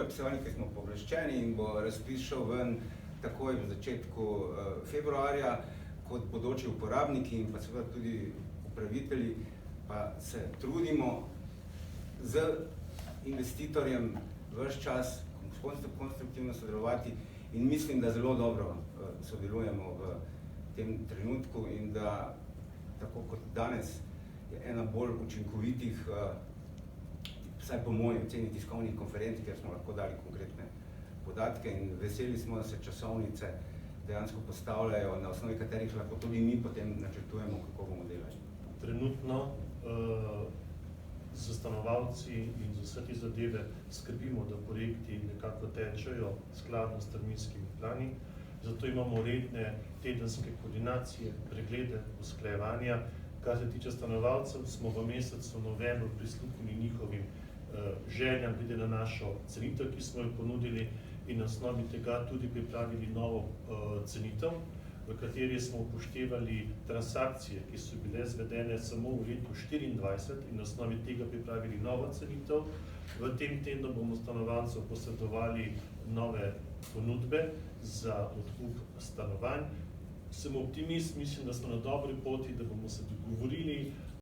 vse ki smo povlaščeni in bo razpis šel ven takoj v začetku februarja, kot bodoči uporabniki in pa seveda tudi upravitelji, pa se trudimo z investitorjem ves čas konstruktivno sodelovati in mislim, da zelo dobro sodelujemo v tem trenutku in da tako kot danes je ena bolj učinkovitih, vsaj po moji oceni, tiskovnih konferenc, kjer smo lahko dali konkretne podatke in veseli smo, da se časovnice dejansko postavljajo, na osnovi katerih lahko tudi mi potem načrtujemo, kako bomo delali. Trenutno z stanovalci in z vse te zadeve skrbimo, da projekti nekako tečejo skladno s terminskimi plani, zato imamo redne tedenske koordinacije, preglede, usklajevanja. Kar se tiče stanovalcev, smo v mesecu novembru prisluhnili njihovim željam glede na našo cenitev, ki smo jo ponudili in na osnovi tega tudi pripravili novo cenitev, v kateri smo upoštevali transakcije, ki so bile izvedene samo v letu 2024 in na osnovi tega pripravili novo cenitev. V tem tednu bomo stanovalcev posredovali nove ponudbe za odkup stanovanj. Sem optimist, mislim, da smo na dobri poti, da bomo se dogovorili